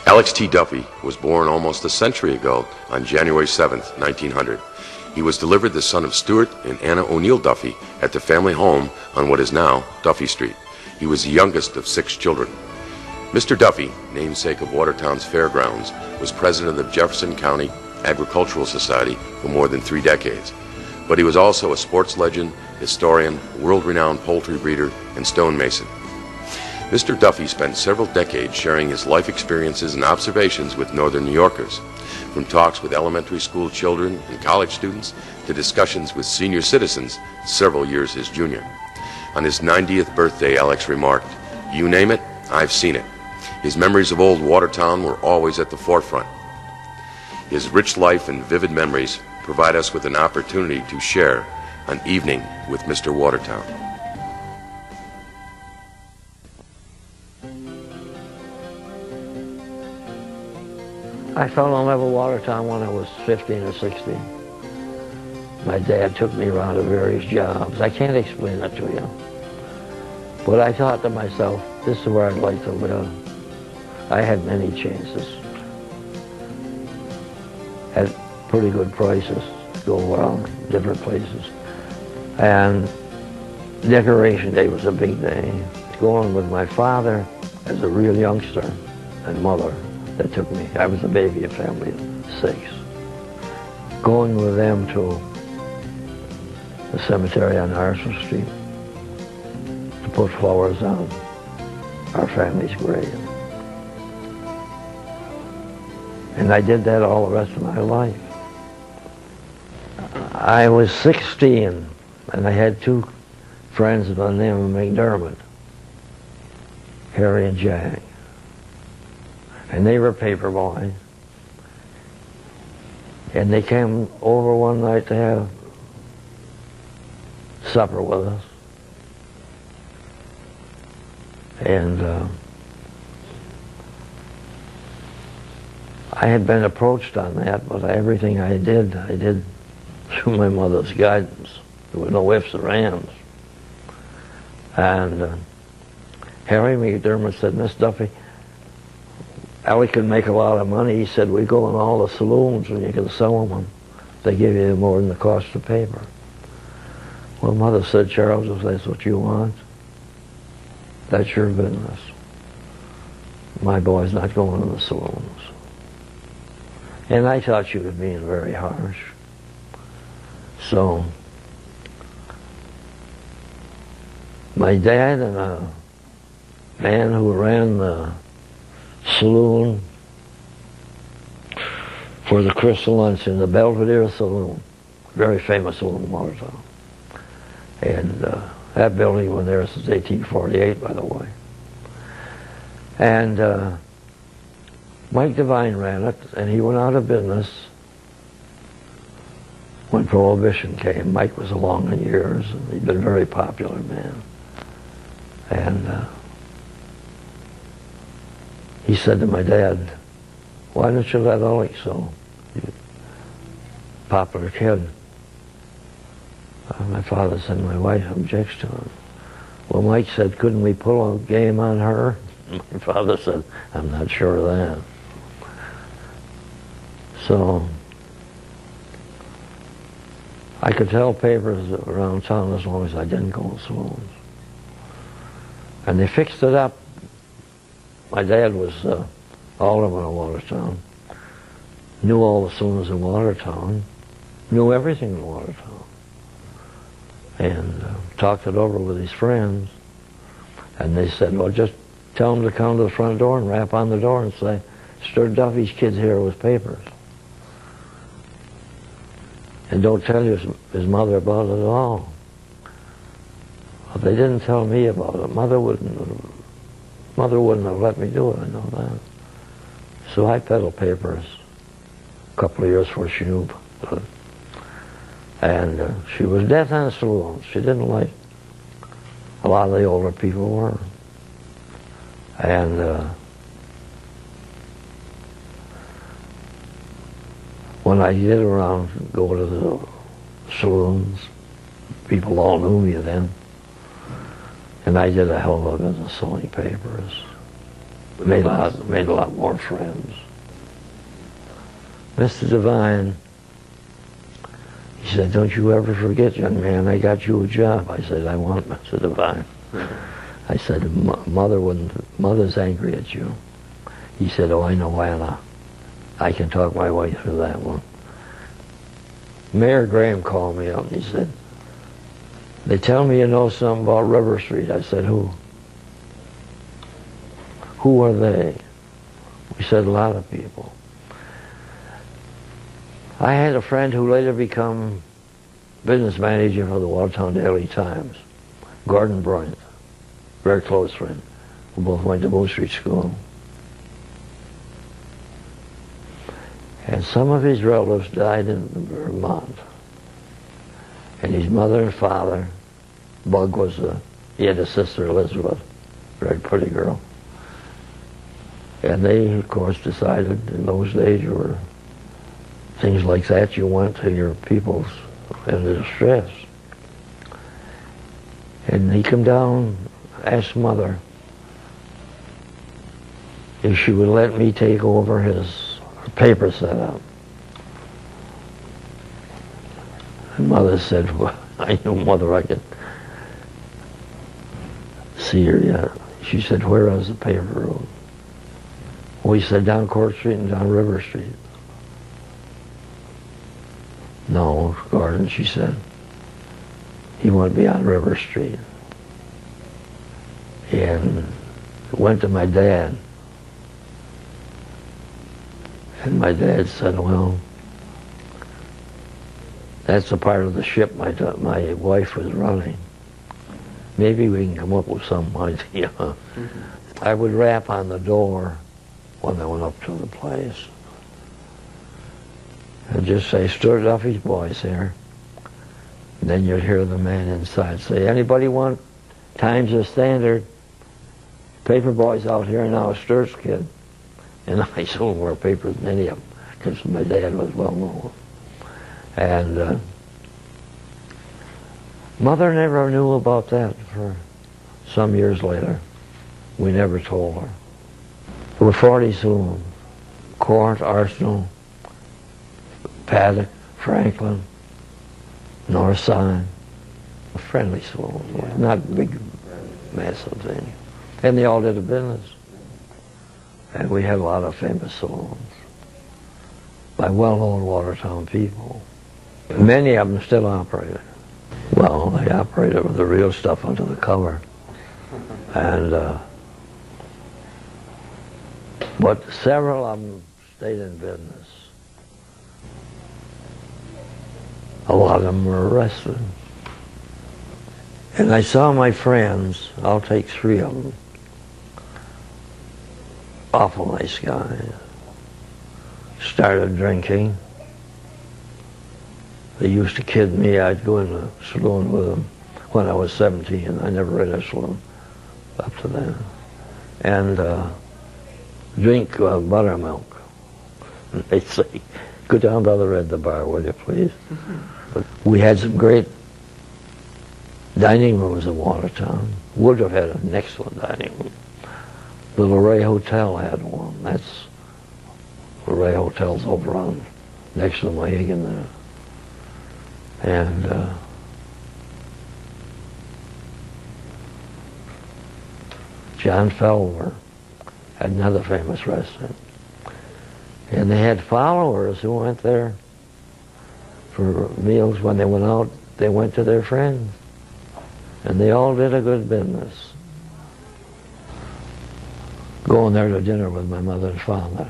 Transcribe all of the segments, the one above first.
Alex T. Duffy was born almost a century ago on January 7, 1900. He was delivered the son of Stuart and Anna O'Neill Duffy at the family home on what is now Duffy Street. He was the youngest of 6 children. Mr. Duffy, namesake of Watertown's fairgrounds, was president of the Jefferson County Agricultural Society for more than 3 decades. But he was also a sports legend, historian, world-renowned poultry breeder, and stonemason. Mr. Duffy spent several decades sharing his life experiences and observations with Northern New Yorkers, from talks with elementary school children and college students to discussions with senior citizens several years his junior. On his 90th birthday, Alex remarked, "You name it, I've seen it." His memories of old Watertown were always at the forefront. His rich life and vivid memories provide us with an opportunity to share an evening with Mr. Watertown. I fell in love with Watertown when I was 15 or 16. My dad took me around to various jobs. I can't explain it to you. But I thought to myself, this is where I'd like to live. I had many chances. Had pretty good prices to go around different places. And Decoration Day was a big day. Going with my father as a real youngster and mother that took me. I was a baby, a family of 6. Going with them to the cemetery on Arthur Street to put flowers on our family's grave. And I did that all the rest of my life. I was 16 and I had 2 friends by the name of McDermott, Harry and Jack. And they were paper boys. And they came over one night to have supper with us. And I had been approached on that, but everything I did through my mother's guidance. There were no ifs or ands. And Harry McDermott said, "Miss Duffy, Allie could make a lot of money." He said, "We go in all the saloons and you can sell them. And they give you more than the cost of paper." Well, Mother said, "Charles, if that's what you want, that's your business. My boy's not going in the saloons." And I thought she was being very harsh. So my dad and a man who ran the saloon for the Crystal Lunch in the Belvedere Saloon, very famous saloon in Watertown. And that building was there since 1848, by the way. And Mike Devine ran it, and he went out of business when Prohibition came. Mike was along in years, and he'd been a very popular man. And he said to my dad, "Why don't you let Alex so popular kid?" My father said, "My wife objects to it." Well, Mike said, "Couldn't we pull a game on her?" My father said, "I'm not sure of that." So I could tell papers around town as long as I didn't go in saloons. And they fixed it up. My dad was alderman of Watertown, knew all the saloons in Watertown, knew everything in Watertown, and talked it over with his friends. And they said, "Well, just tell him to come to the front door and rap on the door and say, 'Mr. Duffy's kid's here with papers.' And don't tell his mother about it at all." Well, they didn't tell me about it. Mother wouldn't have let me do it, I know that. So I peddled papers a couple of years before she knew about it. And she was death on saloons. She didn't like a lot of the older people were. And when I did go to the saloons, people all knew me then. And I did a hell of a business selling papers. made a lot more friends. Mr. Devine, he said, "Don't you ever forget, young man, I got you a job." I said, "I want Mr. Devine." I said, Mother's angry at you." He said, "Oh, I know, Anna. I can talk my way through that one." Mayor Graham called me up and he said, "They tell me you know something about River Street." I said, "Who?" "Who are they?" We said, "A lot of people." I had a friend who later became business manager for the Watertown Daily Times, Gordon Bryant, very close friend. We both went to Moon Street School. And some of his relatives died in Vermont. And his mother and father, Bug he had a sister, Elizabeth, very pretty girl. And they, of course, decided in those days you were things like that, you went to your people's in distress. And he come down, asked Mother if she would let me take over his paper setup. And Mother said, "Well, I knew Mother, I could see her yet." She said, "Where is the paper room?" We said, "Down Court Street and down River Street." "No, Gordon," she said, "he won't be on River Street." And went to my dad. And my dad said, "Well, that's a part of the ship my wife was running. Maybe we can come up with some idea." I would rap on the door when I went up to the place and just say, "Stuart Duffy's boys here." And then you'd hear the man inside say, "Anybody want Times or Standard? Paper boys out here now, Stuart's kid." And I sold more papers than any of them because my dad was well known. And Mother never knew about that for some years later. We never told her. There were 40 saloons: Court, Arsenal, Paddock, Franklin, North Side. A friendly saloon, not big, massive thing. And they all did a business. And we had a lot of famous saloons by well-known Watertown people. Many of them still operated. Well, they operated with the real stuff under the cover. And but several of them stayed in business. A lot of them were arrested. And I saw my friends, I'll take 3 of them, awful nice guys, started drinking. They used to kid me I'd go in the saloon with them when I was 17. I never read a saloon up to then. And drink buttermilk. And they'd say, "Go down by the red bar, will you please?" But we had some great dining rooms in Watertown. Would have had an excellent dining room. The Luray Hotel had one. That's Luray Hotel's over on next to Mohegan there. And John Felmer had another famous restaurant. And they had followers who went there for meals. When they went out, they went to their friends. And they all did a good business. Going there to dinner with my mother and father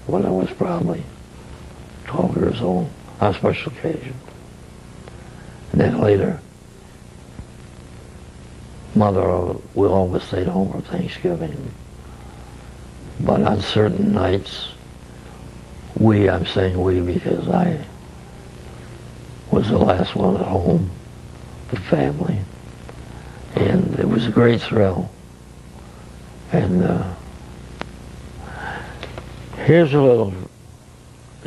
when I was probably 12 years old on special occasions. And then later, Mother will always stay home for Thanksgiving. But on certain nights, I'm saying we because I was the last one at home, the family. And it was a great thrill. And here's a little,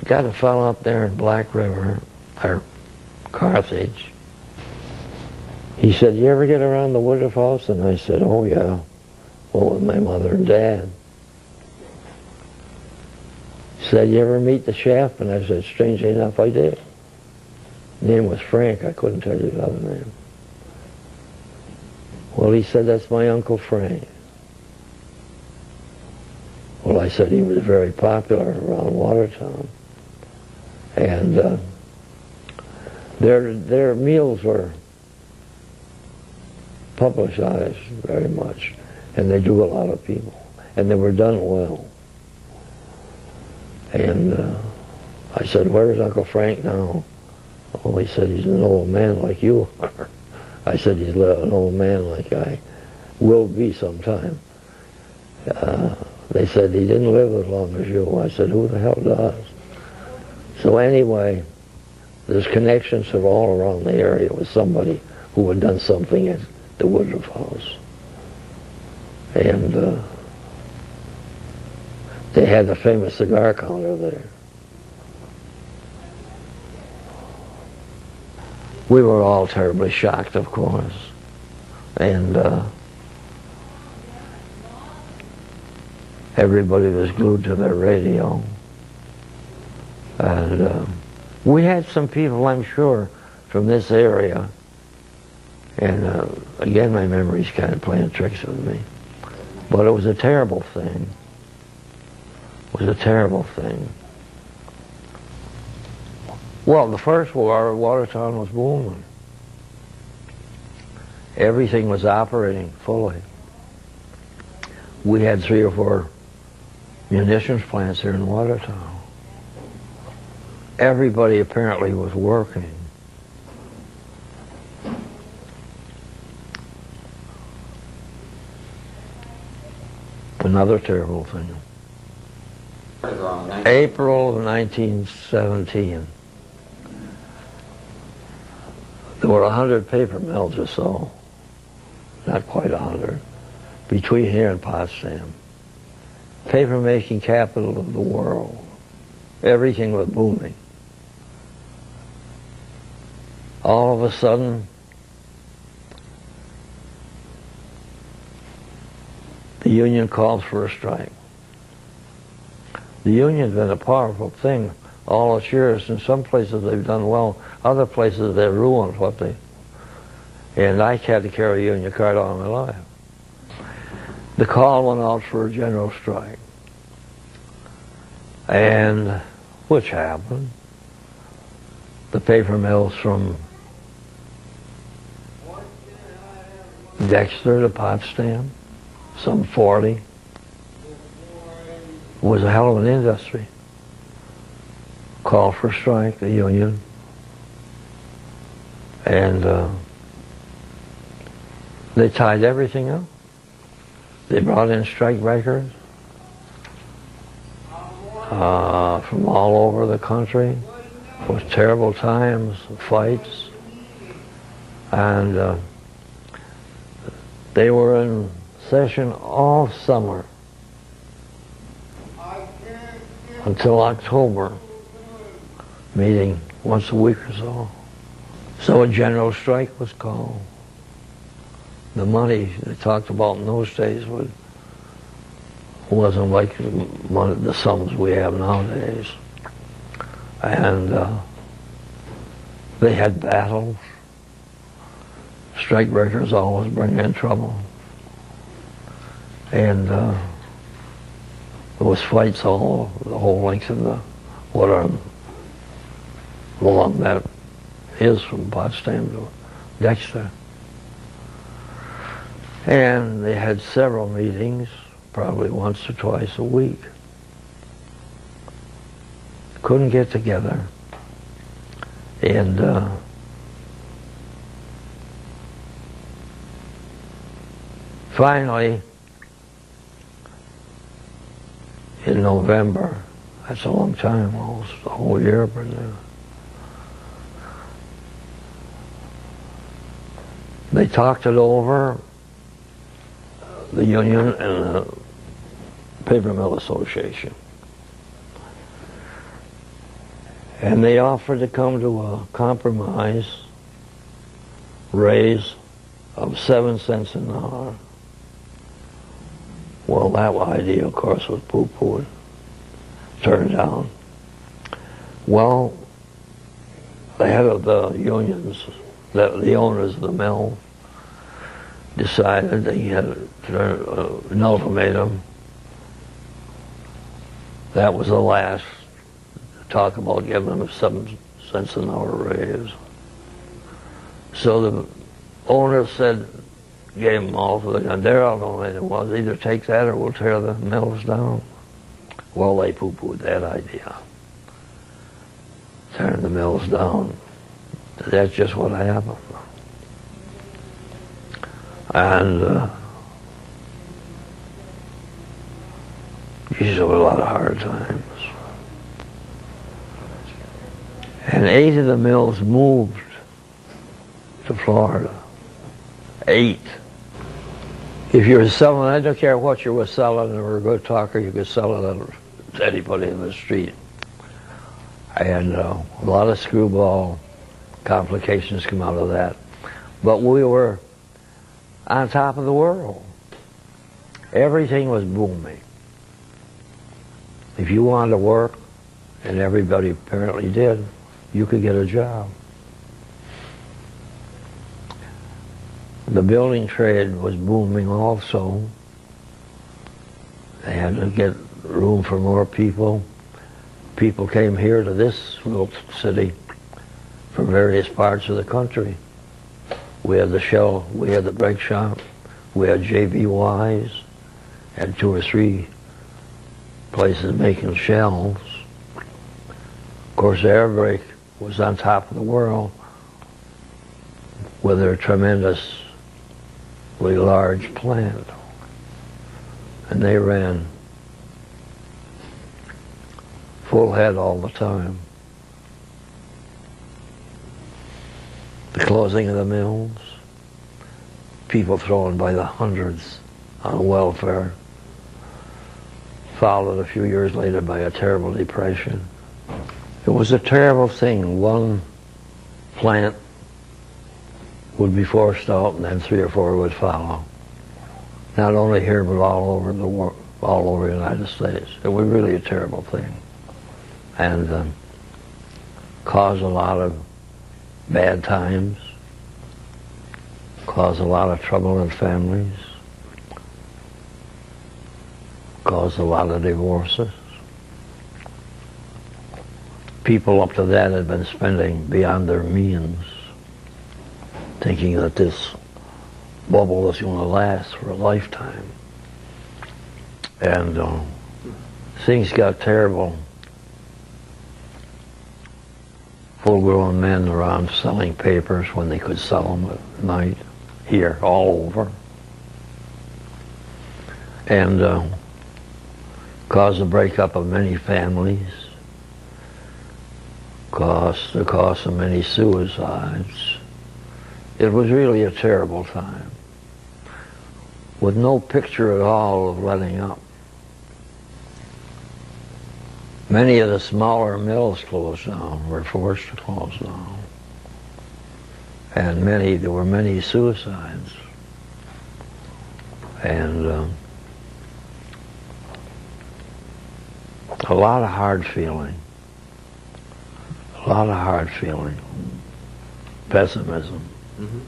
got a fellow up there in Black River, or Carthage. He said, "You ever get around the Woodruff House?" And I said, "Oh yeah." Well, with my mother and dad. He said, "You ever meet the chef?" And I said, "Strangely enough, I did." His name was Frank. I couldn't tell you his other name. Well, he said, "That's my Uncle Frank." Well, I said he was very popular around Watertown. And their meals were publicized very much, and they drew a lot of people, and they were done well. And I said, "Where's Uncle Frank now?" Oh, he said, "He's an old man like you are." I said, "He's an old man like I will be sometime." They said, "He didn't live as long as you." I said, "Who the hell does?" So anyway, there's connections of all around the area with somebody who had done something at the Woodruff House. And they had the famous cigar counter there. We were all terribly shocked, of course. And everybody was glued to their radio. And we had some people, I'm sure, from this area. And again, my memory's kind of playing tricks with me. But it was a terrible thing. It was a terrible thing. Well, the first war, Watertown was booming. Everything was operating fully. We had 3 or 4 munitions plants here in Watertown. Everybody apparently was working. Another terrible thing. April of 1917. There were 100 paper mills or so, not quite 100, between here and Potsdam. Paper-making capital of the world. Everything was booming. All of a sudden, the union called for a strike. The union's been a powerful thing all its years. In some places they've done well, other places they've ruined what they... And I had to carry a union card all my life. The call went out for a general strike. And, which happened, the paper mills from Dexter to Potsdam, some 40, was a hell of an industry. Called for strike, the union, and they tied everything up. They brought in strike breakers from all over the country. It was terrible times, fights, and they were in session all summer until October, meeting once a week or so. So a general strike was called. The money they talked about in those days wasn't like the sums we have nowadays. And they had battles. Strikebreakers always bring in trouble. And there was fights all the whole length of the water along that is from Potsdam to Dexter. And they had several meetings, probably once or twice a week. Couldn't get together. And finally, in November, that's a long time, almost a whole year by now, they talked it over, the union and the Paper Mill Association. And they offered to come to a compromise raise of 7 cents an hour Well, that idea, of course, was poo-pooed, turned down. Well, the head of the unions, the owners of the mill, decided they had an ultimatum. That was the last talk about giving them a 7 cents an hour raise. So the owner said, gave them all for the, and their ultimatum was either take that or we'll tear the mills down. Well, they poo-pooed that idea. Tearing the mills down. That's just what happened. And these were a lot of hard times. And 8 of the mills moved to Florida. 8. If you were selling, I don't care what you were selling, or a good talker, you could sell it to anybody in the street. And a lot of screwball complications come out of that. But we were on top of the world. Everything was booming. If you wanted to work, and everybody apparently did, you could get a job. The building trade was booming also. They had to get room for more people. People came here to this little city from various parts of the country. We had the shell, we had the brake shop, we had JBYs, had 2 or 3 places making shells. Of course, the air brake was on top of the world with their tremendously large plant. And they ran full head all the time. The closing of the mills, people thrown by the hundreds on welfare, followed a few years later by a terrible depression. It was a terrible thing. One plant would be forced out, and then 3 or 4 would follow. Not only here, but all over the world, all over the United States. It was really a terrible thing, and caused a lot of bad times, caused a lot of trouble in families, caused a lot of divorces. People up to that had been spending beyond their means, thinking that this bubble was going to last for a lifetime. And things got terrible. Full-grown men around selling papers when they could sell them at night, here, all over. And caused the breakup of many families, caused the cost of many suicides. It was really a terrible time, with no picture at all of letting up. Many of the smaller mills closed down, were forced to close down. And there were many suicides. And a lot of hard feeling. A lot of hard feeling. Pessimism. Mm-hmm.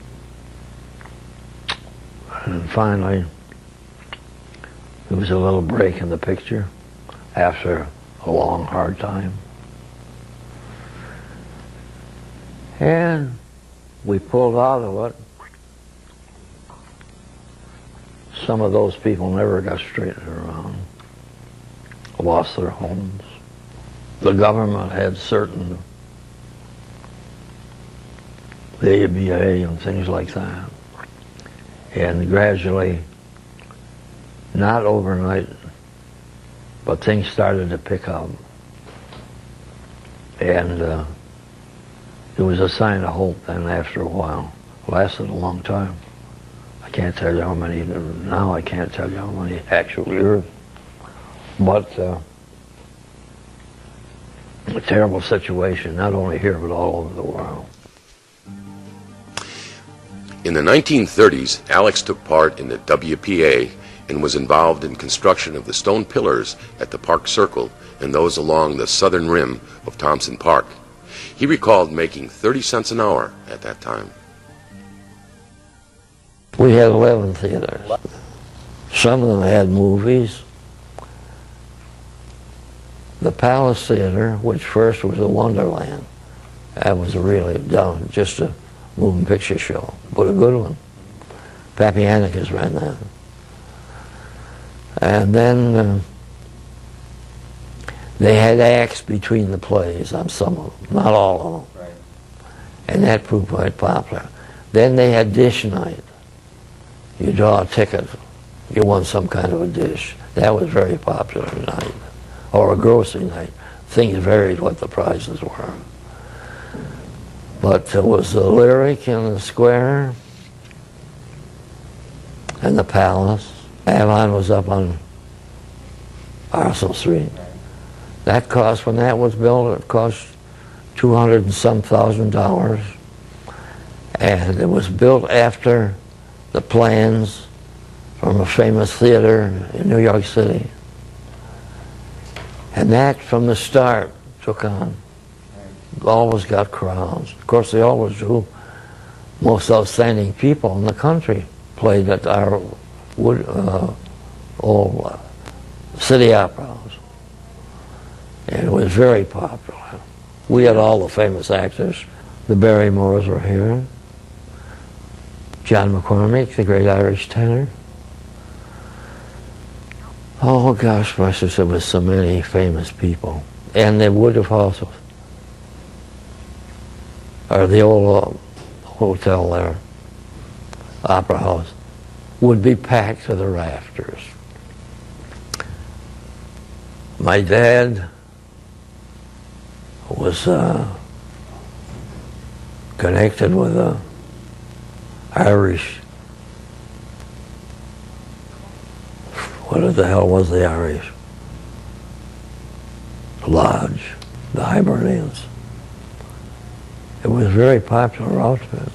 And finally, there was a little break in the picture after a long, hard time. And we pulled out of it. Some of those people never got straightened around, lost their homes. The government had certain, the ABA and things like that. And gradually, not overnight, but things started to pick up. And it was a sign of hope then after a while. It lasted a long time. I can't tell you how many, now I can't tell you how many actual years. But a terrible situation, not only here, but all over the world. In the 1930s, Alex took part in the WPA and was involved in construction of the stone pillars at the Park Circle and those along the southern rim of Thompson Park. He recalled making 30 cents an hour at that time. We had 11 theaters. Some of them had movies. The Palace Theater, which first was a Wonderland, that was really done, just a moving picture show, but a good one. Pappy Annikas ran that. And then they had acts between the plays on some of them, not all of them. Right. And that proved quite popular. Then they had dish night. You draw a ticket, you won some kind of a dish. That was very popular at night. Or a grocery night. Things varied what the prizes were. But there was the Lyric in the Square and the Palace. Avon was up on Arsenal Street. That cost, when that was built, it cost $200 and some thousand. And it was built after the plans from a famous theater in New York City. And that, from the start, took on. Always got crowds. Of course, they always do. Most outstanding people in the country played at our old city opera house. And it was very popular. We had all the famous actors. The Barrymores were here. John McCormick, the great Irish tenor. Oh gosh, precious, there was so many famous people. And they would have also, or the old hotel there, opera house, would be packed to the rafters. My dad was connected with a Irish, what the hell was the Irish lodge, the Hibernians. It was a very popular outfit.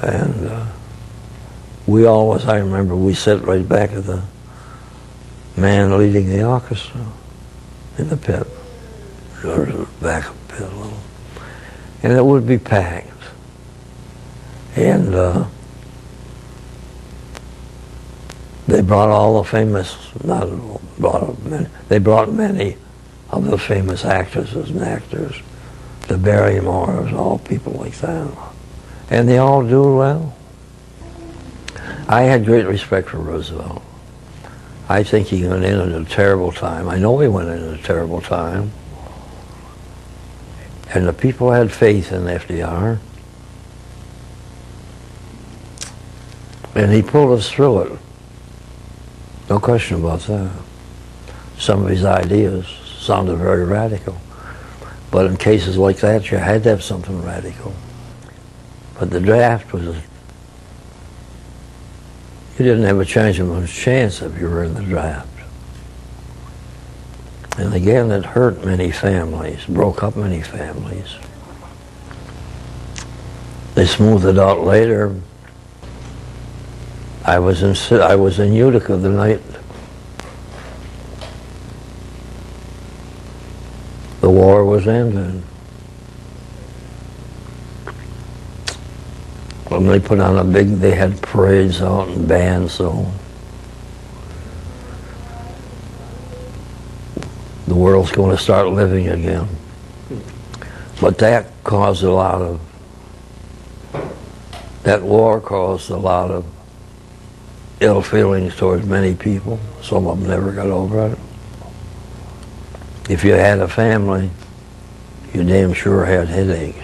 And we always, I remember, we sat right back of the man leading the orchestra in the pit, or the back of the pit a little. And it would be packed. And they brought all the famous, not brought many, they brought many of the famous actresses and actors, the Barrymores, all people like that. And they all do well. I had great respect for Roosevelt. I think he went in at a terrible time. I know he went in at a terrible time. And the people had faith in FDR. And he pulled us through it. No question about that. Some of his ideas sounded very radical. But in cases like that, you had to have something radical. But the draft was, you didn't have a chance if you were in the draft. And again, it hurt many families, broke up many families. They smoothed it out later. I was in Utica the night the war was ended. When they put on they had parades out and bands, so the world's going to start living again. But that caused that war caused a lot of ill feelings towards many people. Some of them never got over it. If you had a family, you damn sure had headaches.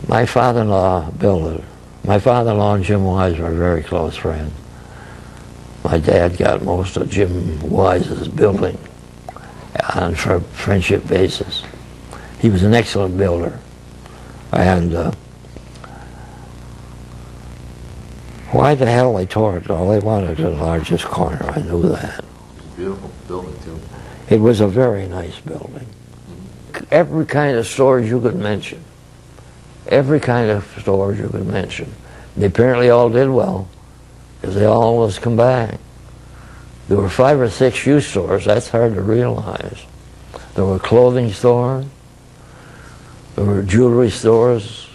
My father-in-law built it. My father-in-law and Jim Wise were very close friends. My dad got most of Jim Wise's building on a friendship basis. He was an excellent builder. And why the hell they tore it? All they wanted the largest corner. I knew that. Beautiful building, too. It was a very nice building. Every kind of stores you could mention. Every kind of stores you could mention. They apparently all did well. because they always come back. There were 5 or 6 shoe stores. That's hard to realize. There were clothing stores. There were jewelry stores,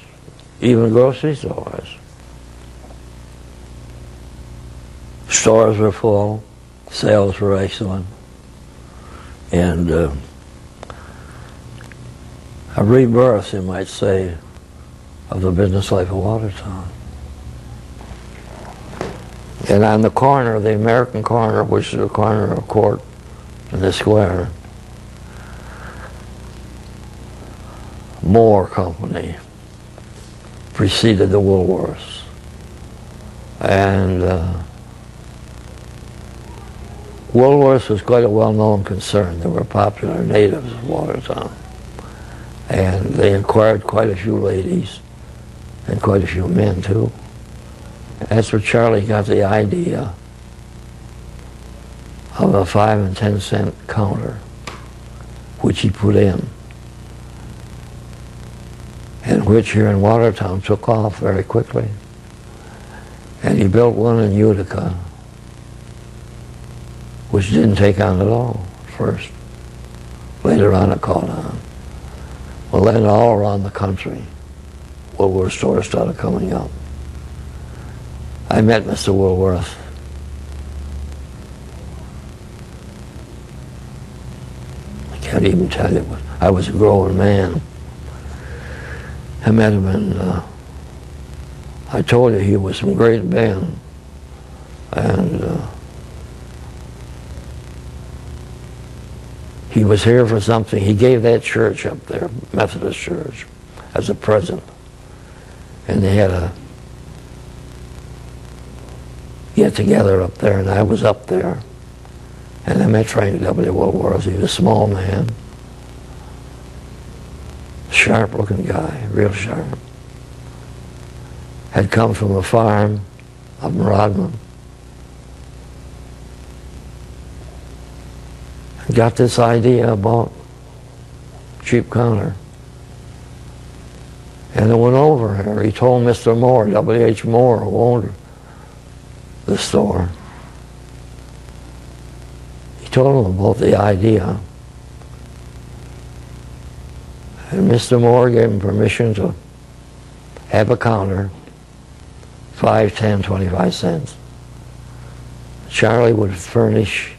even grocery stores. Stores were full. Sales were excellent. And a rebirth, you might say, of the business life of Watertown. And on the corner, the American corner, which is the corner of Court and the Square, Moore Company preceded the Woolworths. And Woolworths was quite a well-known concern. They were popular natives of Watertown. And they acquired quite a few ladies and quite a few men, too. That's where Charlie got the idea of a 5 and 10 cent counter, which he put in, and which here in Watertown took off very quickly. And he built one in Utica, which didn't take on at all first. Later on it caught on. Well, then all around the country, Woolworth stores started coming up. I met Mr. Woolworth. I can't even tell you, but I was a grown man. I met him, and I told you he was from Great Bend. And he was here for something. He gave that church up there, Methodist Church, as a present. And they had a get together up there, and I was up there. And I met Frank W. Woolworth. He was a small man, sharp-looking guy, real sharp. Had come from a farm up in Rodman. Got this idea about cheap counter. And it went over here. He told Mr. Moore, W.H. Moore, who owned the store. He told him about the idea. And Mr. Moore gave him permission to have a counter, 5, 10, 25 cents. Charlie would furnish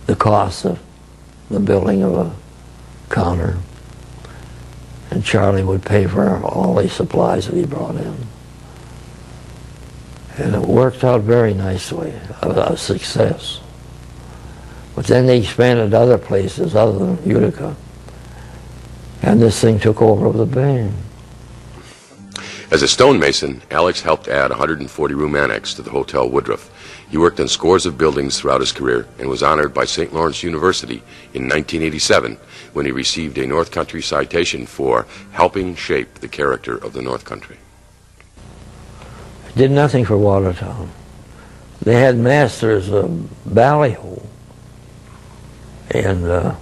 the cost of the building of a counter, and Charlie would pay for all the supplies that he brought in. And it worked out very nicely, a success. But then they expanded to other places other than Utica, and this thing took over with a bang. As a stonemason, Alex helped add a 140-room annex to the Hotel Woodruff. He worked on scores of buildings throughout his career and was honored by St. Lawrence University in 1987 when he received a North Country citation for helping shape the character of the North Country. Did nothing for Watertown. They had masters of ballyhoo, and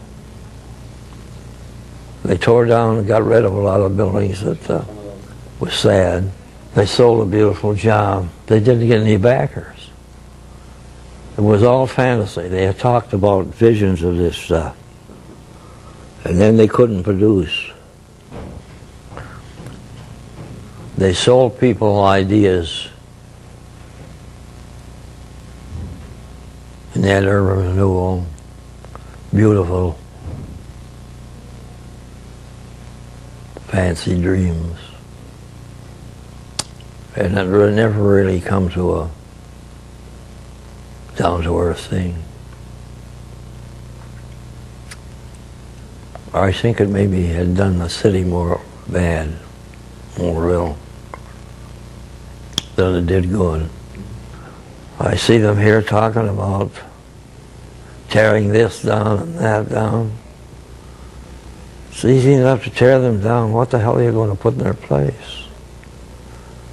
they tore down and got rid of a lot of buildings that was sad. They sold a beautiful job. They didn't get any backers. It was all fantasy. They had talked about visions of this stuff, and then they couldn't produce. They sold people ideas in that urban renewal, beautiful, fancy dreams. And it never really come to a down-to-earth thing. I think it maybe had done the city more bad, more real, than it did good. I see them here talking about tearing this down and that down. It's easy enough to tear them down. What the hell are you going to put in their place?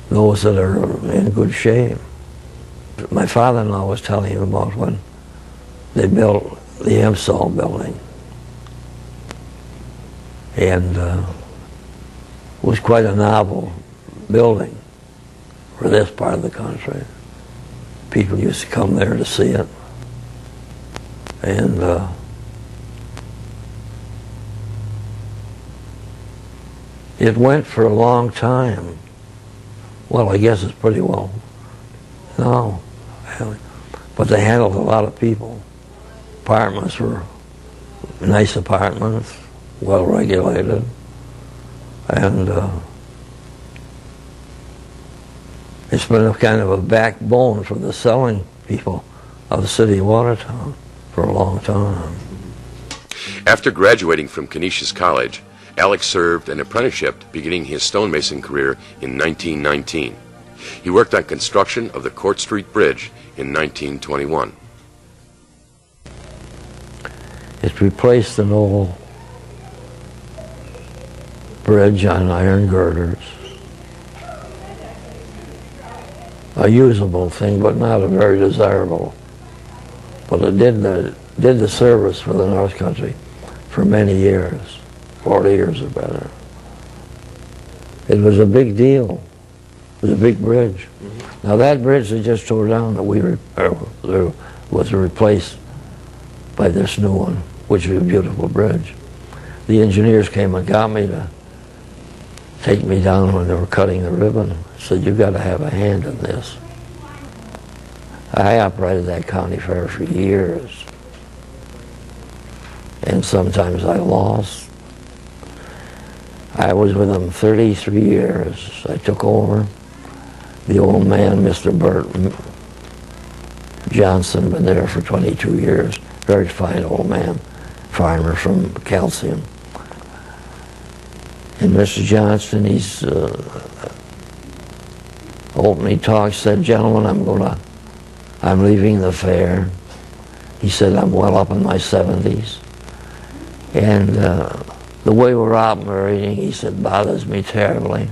Those that are in good shape. My father-in-law was telling him about when they built the Emsall building. And it was quite a novel building for this part of the country. People used to come there to see it. And it went for a long time. Well, I guess it's pretty well now. But they handled a lot of people. Apartments were nice apartments, well regulated, and it's been a kind of a backbone for the selling people of the city of Watertown for a long time. After graduating from Canisius College, Alex served an apprenticeship beginning his stonemason career in 1919. He worked on construction of the Court Street Bridge in 1921. It replaced an old bridge on iron girders. A usable thing, but not a very desirable. But it did the service for the North Country for many years, 40 years or better. It was a big deal. It was a big bridge. Mm-hmm. Now that bridge they just tore down that was replaced by this new one, which is a beautiful bridge. The engineers came and got me to take me down when they were cutting the ribbon. Said, "You've got to have a hand in this." I operated that county fair for years, and sometimes I lost. I was with them 33 years. I took over. The old man, Mr. Bert Johnson, been there for 22 years. Very fine old man, farmer from Calcium. And Mr. Johnston, he's opening talk, said, "Gentlemen, I'm leaving the fair." He said, "I'm well up in my 70s. And the way we're operating," he said, "bothers me terribly."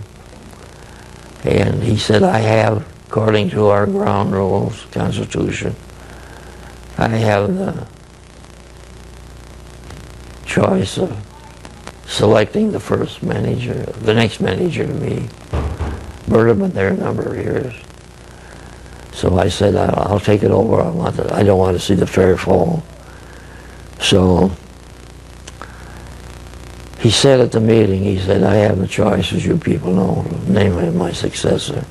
And he said, "I have, according to our ground rules, Constitution, I have the choice of selecting the first manager, the next manager to me." Bert had been there a number of years. So I said, I'll take it over. I don't want to see the fair fall. So he said at the meeting, he said, "I have the choice, as you people know, of naming my successor."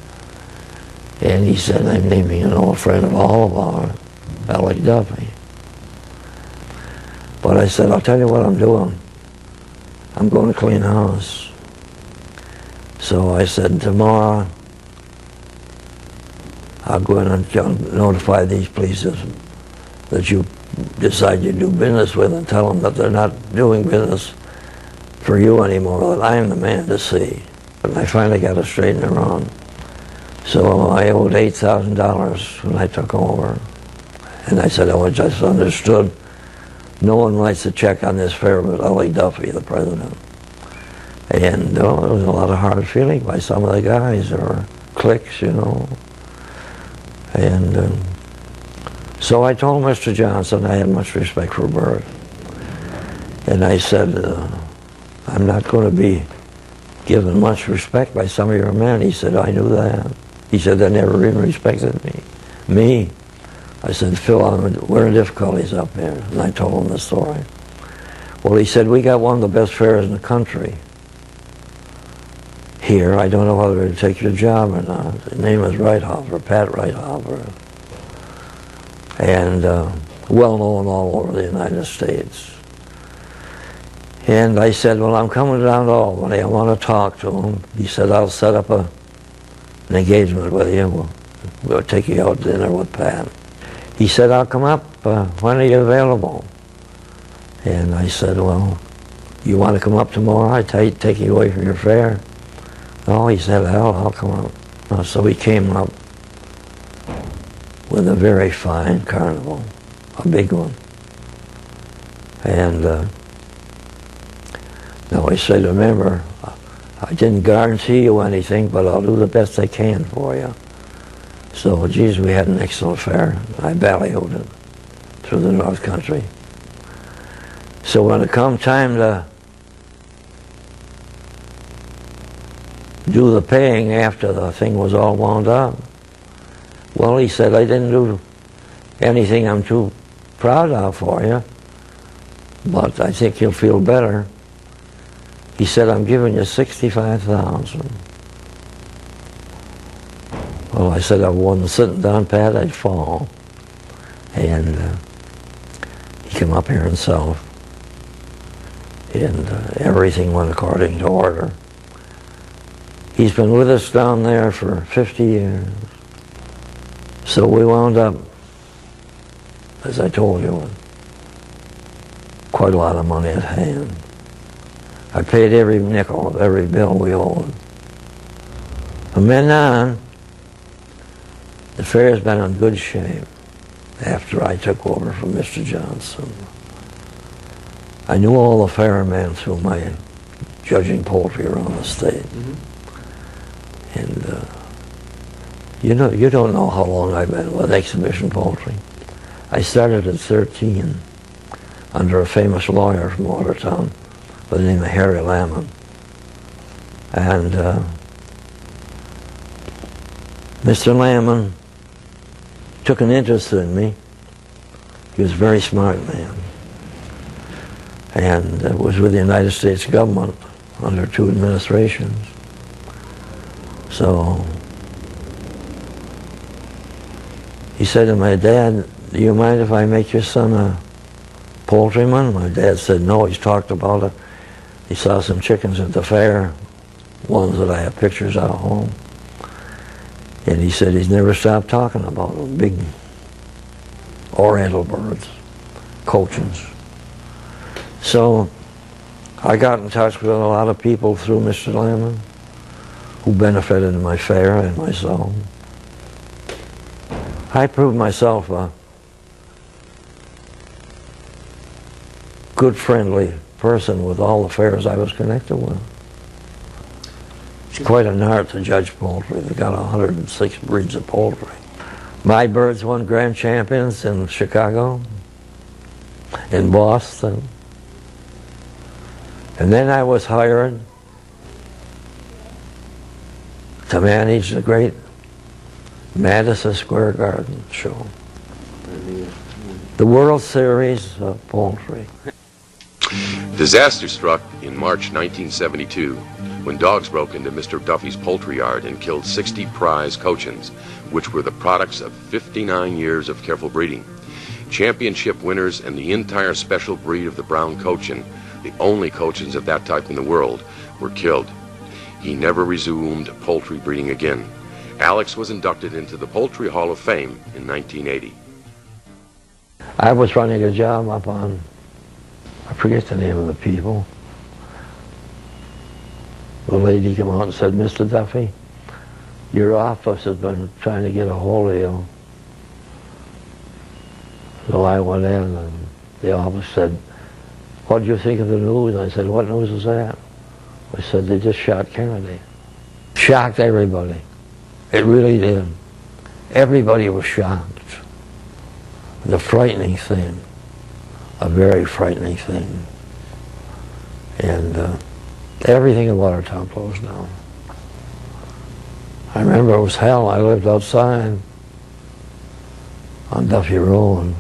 And he said, "I'm naming an old friend of all of ours, Alec Duffy." But I said, "I'll tell you what I'm doing. I'm going to clean house." So I said, "Tomorrow, I'll go in and notify these places that you decide you do business with, and tell them that they're not doing business for you anymore, that I'm the man to see." And I finally got it straightened around. So I owed $8,000 when I took over. And I said, "I just understood. No one writes a check on this fair but Alec Duffy, the president." And there was a lot of hard feeling by some of the guys. There were cliques, you know. And so I told Mr. Johnson I had much respect for Bert. And I said, "I'm not going to be given much respect by some of your men." He said, "I knew that." He said, "They never even respected me." Me? I said, "Phil, we're in difficulties up here." And I told him the story. Well, he said, "We got one of the best fairs in the country here. I don't know whether to take your job or not." His name is Reithofer, Pat Reithofer. And well known all over the United States. And I said, "Well, I'm coming down to Albany. I want to talk to him." He said, "I'll set up an engagement with you. We'll take you out to dinner with Pat." He said, "I'll come up. When are you available?" And I said, "Well, you want to come up tomorrow? I take you away from your fair." "Oh," he said, I'll come up." So he came up with a very fine carnival, a big one. And now he said, "Remember, I didn't guarantee you anything, but I'll do the best I can for you." So, geez, we had an excellent fair. I ballyhooed it through the North Country. So when it come time to do the paying after the thing was all wound up, Well, he said, I didn't do anything I'm too proud of for you, but I think you'll feel better. He said, I'm giving you $65,000. Well, I said I wasn't sitting down pat, I'd fall. And he came up here himself, and everything went according to order. He's been with us down there for 50 years. So we wound up, as I told you, with quite a lot of money at hand. I paid every nickel of every bill we owed. From then on, the fair's been in good shape after I took over from Mr. Johnson. I knew all the fairmen through my judging poultry around the state. And you don't know how long I've been with exhibition poultry. I started at 13 under a famous lawyer from Watertown by the name of Harry Lamon. And Mr. Lamon took an interest in me. He was a very smart man. And was with the United States government under 2 administrations. So he said to my dad, do you mind if I make your son a poultryman? My dad said no. He's talked about it. He saw some chickens at the fair, ones that I have pictures of at home. And he said he's never stopped talking about them, big oriental birds, cochins. So I got in touch with a lot of people through Mr. Lamon who benefited my fair and myself. I proved myself a good, friendly person with all the fairs I was connected with. It's quite an art to judge poultry. They've got 106 breeds of poultry. My birds won grand champions in Chicago, in Boston. And then I was hired to manage the great Madison Square Garden show. The World Series of Poultry. Disaster struck in March 1972 when dogs broke into Mr. Duffy's poultry yard and killed 60 prize cochins, which were the products of 59 years of careful breeding. Championship winners and the entire special breed of the brown cochin, the only cochins of that type in the world, were killed. He never resumed poultry breeding again. Alex was inducted into the Poultry Hall of Fame in 1980. I was running a job up on, I forget the name of the people. The lady came out and said, Mr. Duffy, your office has been trying to get a hold of you. So I went in and the office said, what do you think of the news? I said, what news is that? I said, they just shot Kennedy. Shocked everybody. It really did. Everybody was shocked. The frightening thing, a very frightening thing. And everything in Watertown closed down. I remember it was hell. I lived outside on Duffy Road.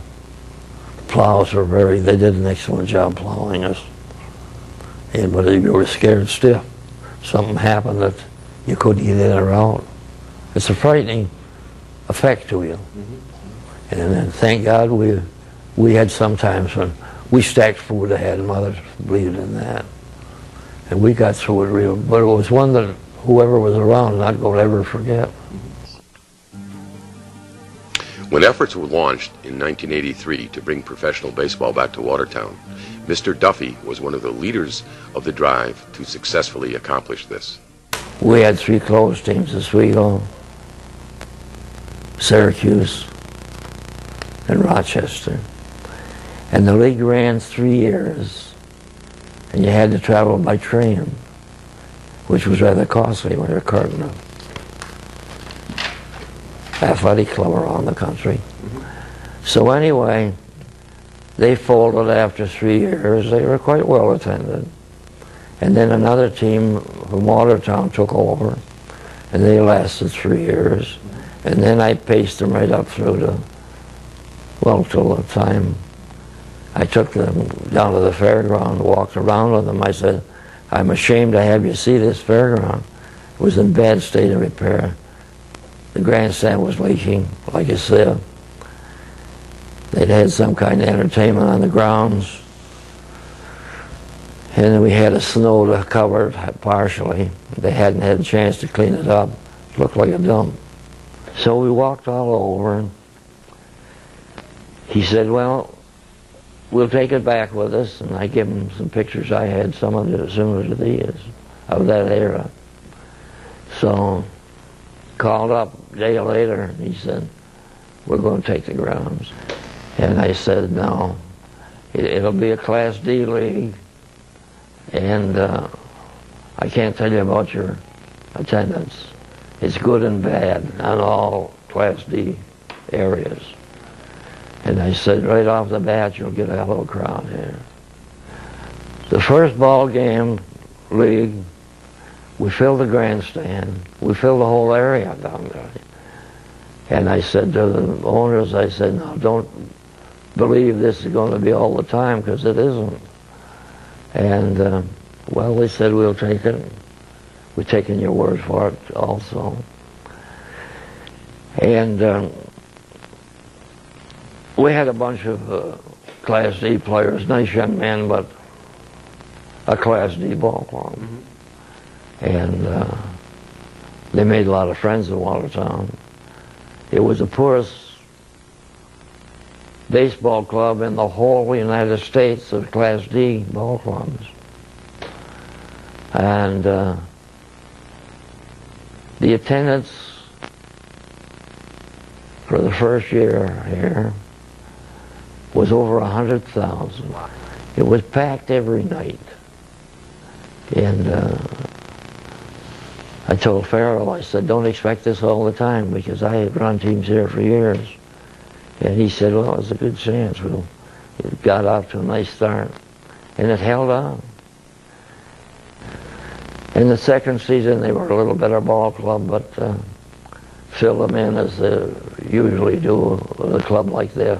Plows were they did an excellent job plowing us. But you were scared stiff. Something happened that you couldn't get in or out. It's a frightening effect to you. And then thank God we had some times when we stacked food ahead and mothers believed in that. And we got through it real, but it was one that whoever was around not going to ever forget. When efforts were launched in 1983 to bring professional baseball back to Watertown, Mr. Duffy was one of the leaders of the drive to successfully accomplish this. We had 3 closed teams, Oswego, Syracuse, and Rochester. And the league ran 3 years, and you had to travel by train, which was rather costly when you're carting a athletic club around the country. So anyway, they folded after 3 years. They were quite well attended. And then another team from Watertown took over, and they lasted 3 years. And then I paced them right up through till the time I took them down to the fairground, walked around with them. I said, I'm ashamed to have you see this fairground. It was in bad state of repair. The grandstand was leaking, like I said. They'd had some kind of entertainment on the grounds. And then we had a snow to cover it partially. They hadn't had a chance to clean it up. It looked like a dump. So we walked all over. He said, well, we'll take it back with us. And I gave him some pictures I had, some of it similar to these, of that era. So called up a day later, and he said, we're going to take the grounds. And I said, no, it'll be a Class D league, and I can't tell you about your attendance. It's good and bad on all Class D areas. And I said, right off the bat, you'll get a hell of a crowd here. The first ball game league, we filled the grandstand. We filled the whole area down there. And I said to the owners, I said, no, don't believe this is going to be all the time, because it isn't. And, well, they said, we'll take it. We're taking your word for it also. And we had a bunch of Class D players, nice young men, but a Class D ball club. Mm-hmm. And they made a lot of friends in Watertown. It was the poorest baseball club in the whole United States of Class D ball clubs. And the attendance for the first year here was over 100,000. It was packed every night. And I told Farrell, I said, don't expect this all the time, because I had run teams here for years. And he said, well, it's a good chance. It got off to a nice start. And it held on. In the second season, they were a little better ball club, but fill them in as they usually do with a club like this.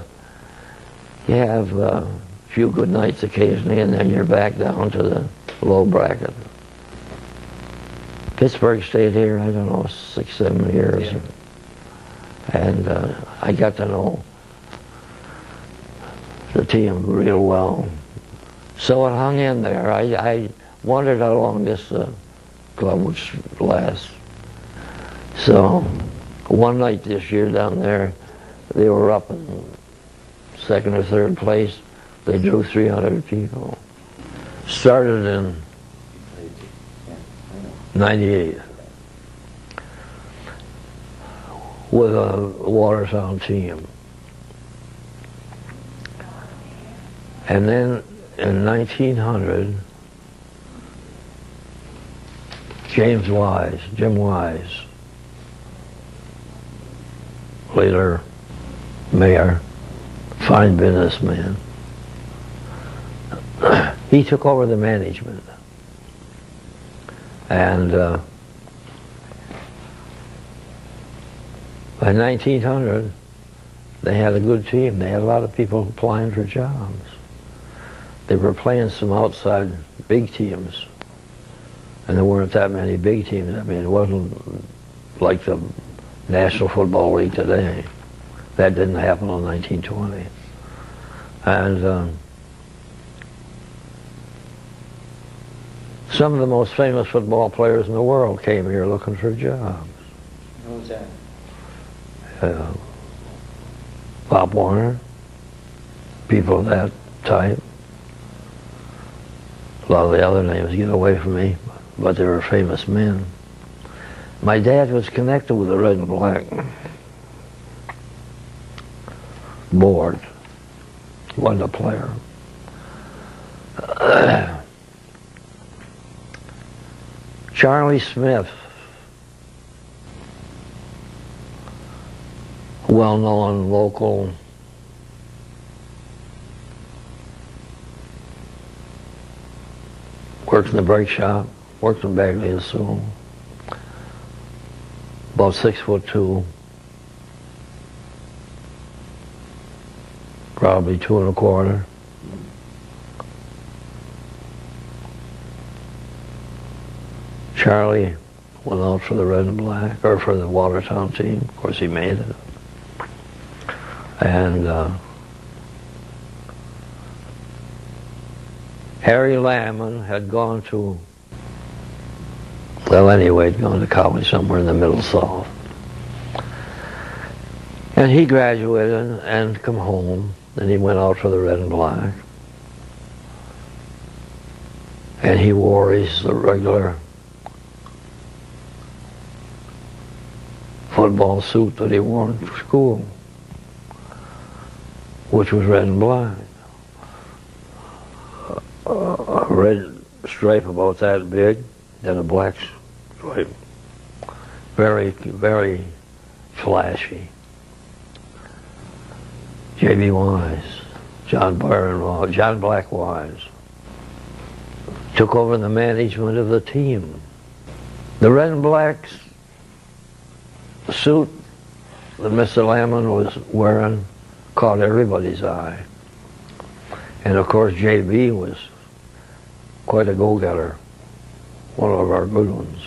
You have a few good nights occasionally, and then you're back down to the low bracket. Pittsburgh stayed here, I don't know, 6, 7 years. Yeah. And I got to know the team real well. So it hung in there. I wondered how long this club would last. So one night this year down there, they were up in second or third place. They drew 300 people. Started in 98 with a Watertown team. And then in 1900, Jim Wise, later mayor, fine businessman, he took over the management. And by 1900, they had a good team. They had a lot of people applying for jobs. They were playing some outside big teams, and there weren't that many big teams. I mean, it wasn't like the National Football League today. That didn't happen in 1920. And some of the most famous football players in the world came here looking for jobs. Who was that? Bob Warner, people of that type. A lot of the other names get away from me, but they were famous men. My dad was connected with the Red and Black board. He wasn't a player. Charlie Smith, well-known local worked in the brake shop, worked in Bagley and Sewell, about 6'2", probably 2 1/4. Charlie went out for the red and black, or for the Watertown team. Of course, he made it. And Harry Lamon had gone to, well, anyway, he'd gone to college somewhere in the Middle South. And he graduated and come home, and he went out for the red and black. And he wore his regular football suit that he wore in school, which was red and black. A red stripe about that big, then a black stripe. Very, very flashy. J.B. Wise, John Black Wise, took over the management of the team. The red and black suit that Mr. Lamon was wearing caught everybody's eye. And of course, J.B. was quite a go-getter, one of our good ones.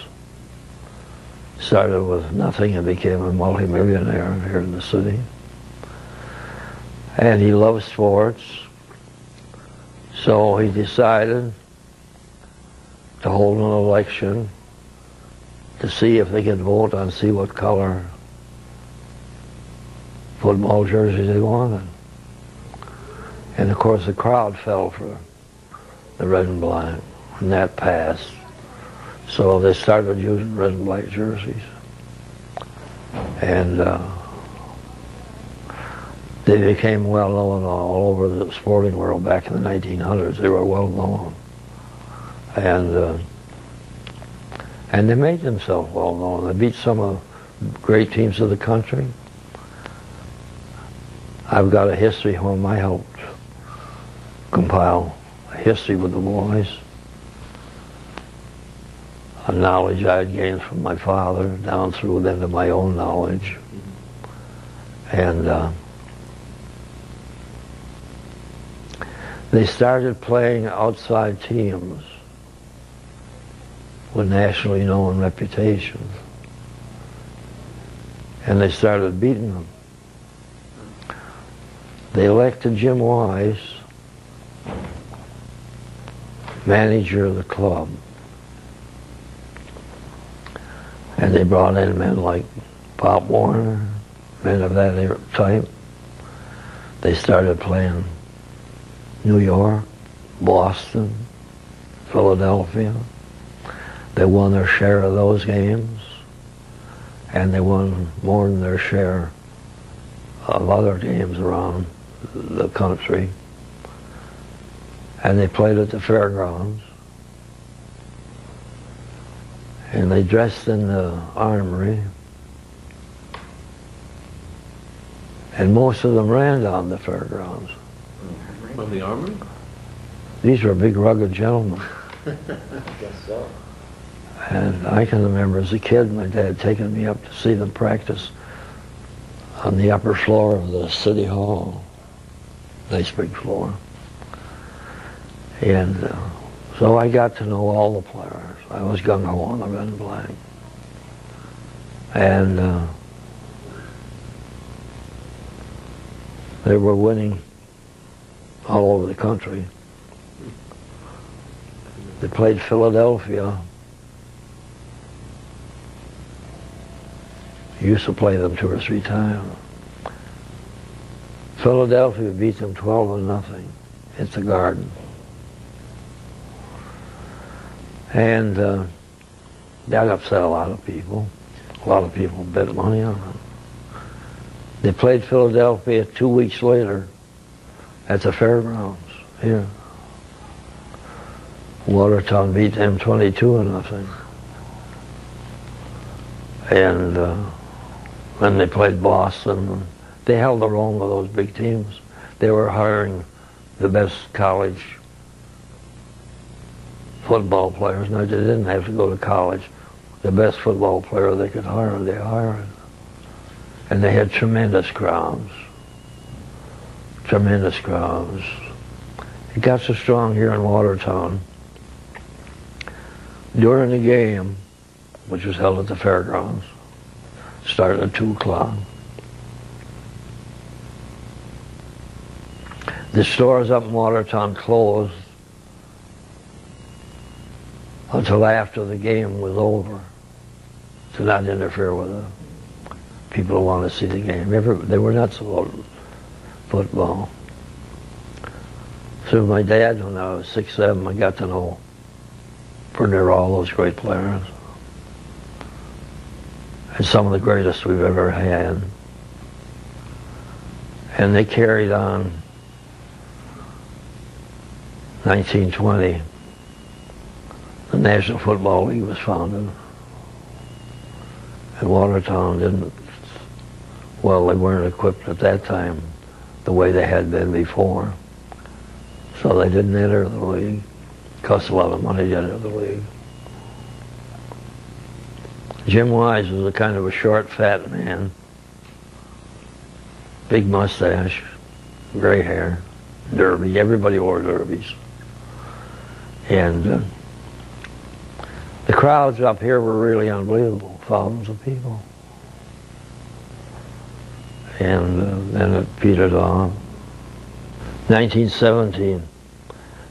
Started with nothing and became a multi-millionaire here in the city. And he loved sports, so he decided to hold an election to see if they could vote on see what color football jerseys they wanted. And of course the crowd fell for the red and black, and that passed. So they started using red and black jerseys. And they became well known all over the sporting world back in the 1900s. They were well known. And they made themselves well known. They beat some of the great teams of the country. I've got a history home. I helped compile a history with the boys. A knowledge I had gained from my father down through then to my own knowledge. And they started playing outside teams with nationally known reputations. And they started beating them. They elected Jim Wise manager of the club. And they brought in men like Pop Warner, men of that type. They started playing New York, Boston, Philadelphia. They won their share of those games, and they won more than their share of other games around the country. And they played at the fairgrounds. And they dressed in the armory. And most of them ran down the fairgrounds. From the armory? These were big, rugged gentlemen. I guess so. And I can remember as a kid, my dad taking me up to see them practice on the upper floor of the city hall. Nice big floor. And so I got to know all the players. I was gung-ho on the red and black. And they were winning all over the country. They played Philadelphia. Used to play them 2 or 3 times. Philadelphia beat them 12-0 at the Garden. And that upset a lot of people. A lot of people bet money on them. They played Philadelphia 2 weeks later at the fairgrounds here. Watertown beat them 22-0. And when they played Boston, they held their own with those big teams. They were hiring the best college football players. Now, they didn't have to go to college. The best football player they could hire, they hired. And they had tremendous crowds. tremendous crowds. It got so strong here in Watertown. During the game, which was held at the fairgrounds, started at 2 o'clock. The stores up in Watertown closed until after the game was over, to not interfere with the people who want to see the game. They were nuts about football. So my dad, when I was 6, 7, I got to know pretty near all those great players. And some of the greatest we've ever had. And they carried on 1920. The National Football League was founded. And Watertown didn't, well, they weren't equipped at that time the way they had been before. So they didn't enter the league. It cost a lot of money to enter the league. Jim Wise was a kind of a short, fat man. Big mustache, gray hair, derby. Everybody wore derbies. And the crowds up here were really unbelievable. Thousands of people. And then it petered off. 1917,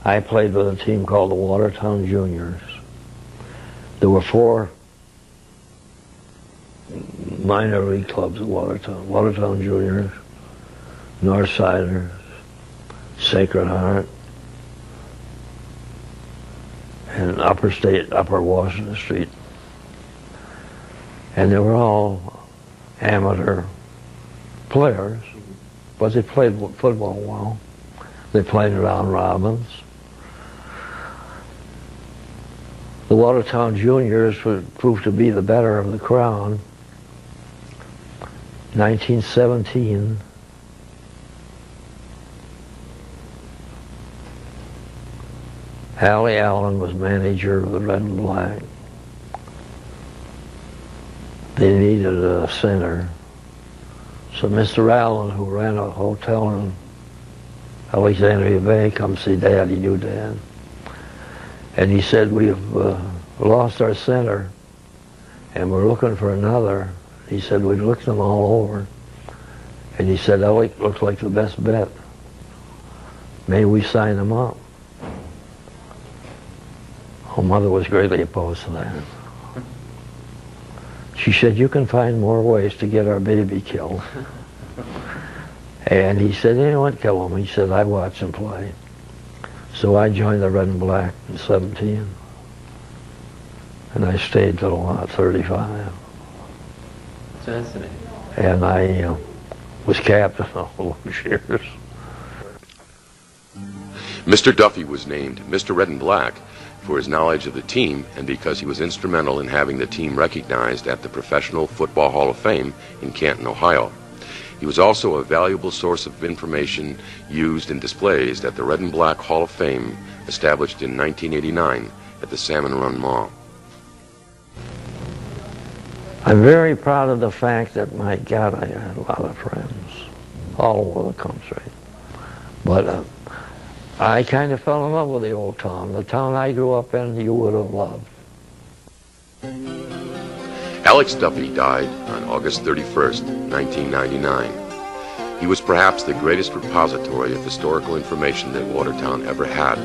I played with a team called the Watertown Juniors. There were 4 minor league clubs at Watertown. Watertown Juniors, Northsiders, Sacred Heart, and Upper Washington Street. And they were all amateur players, but they played football well. They played around robins. The Watertown Juniors proved to be the better of the crowd. 1917, Allie Allen was manager of the Red and Black. They needed a center. So Mr. Allen, who ran a hotel in Alexandria Bay, come see Dad. He knew Dad. And he said, we've lost our center and we're looking for another. He said, we've looked them all over. And he said, Elliot looks like the best bet. May we sign him up? Oh, Mother was greatly opposed to that. She said, you can find more ways to get our baby killed. And he said, you know what, kill him. He said, I watch him play. So I joined the Red and Black in 17. And I stayed till about 35. Fascinating. And I was captain all those years. Mr. Duffy was named Mr. Red and Black for his knowledge of the team and because he was instrumental in having the team recognized at the Professional Football Hall of Fame in Canton, Ohio. He was also a valuable source of information used in displays at the Red and Black Hall of Fame established in 1989 at the Salmon Run Mall. I'm very proud of the fact that, my God, I had a lot of friends all over the country. But I kind of fell in love with the old town. The town I grew up in, you would have loved. Alex Duffy died on August 31st, 1999. He was perhaps the greatest repository of historical information that Watertown ever had.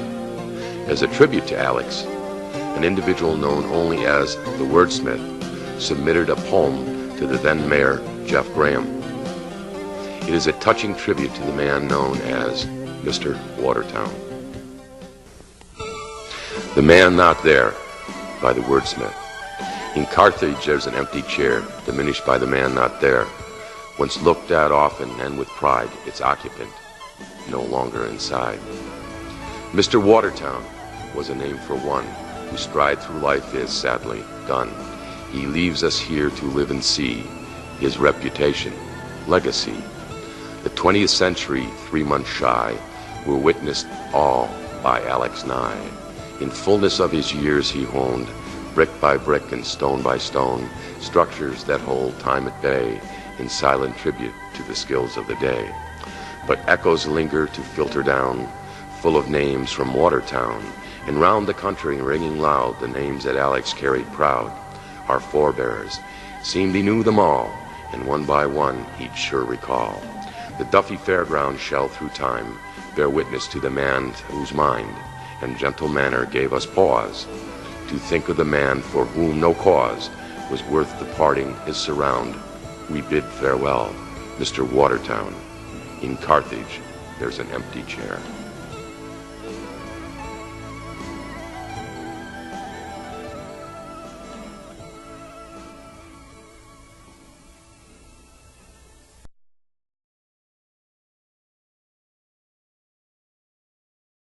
As a tribute to Alex, an individual known only as the Wordsmith submitted a poem to the then mayor, Jeff Graham. It is a touching tribute to the man known as Mr. Watertown. The Man Not There by the Wordsmith. In Carthage there's an empty chair, diminished by the man not there, once looked at often and with pride, its occupant no longer inside. Mr. Watertown was a name for one whose stride through life is sadly done. He leaves us here to live and see his reputation, legacy. The 20th century, 3 months shy, were witnessed all by Alex Nye. In fullness of his years he honed, brick by brick and stone by stone, structures that hold time at bay in silent tribute to the skills of the day. But echoes linger to filter down, full of names from Watertown, and round the country ringing loud the names that Alex carried proud. Our forebears seemed he knew them all, and one by one he'd sure recall. The Duffy Fairground shall through time bear witness to the man whose mind and gentle manner gave us pause to think of the man for whom no cause was worth departing his surround. We bid farewell, Mr. Watertown. In Carthage, there's an empty chair.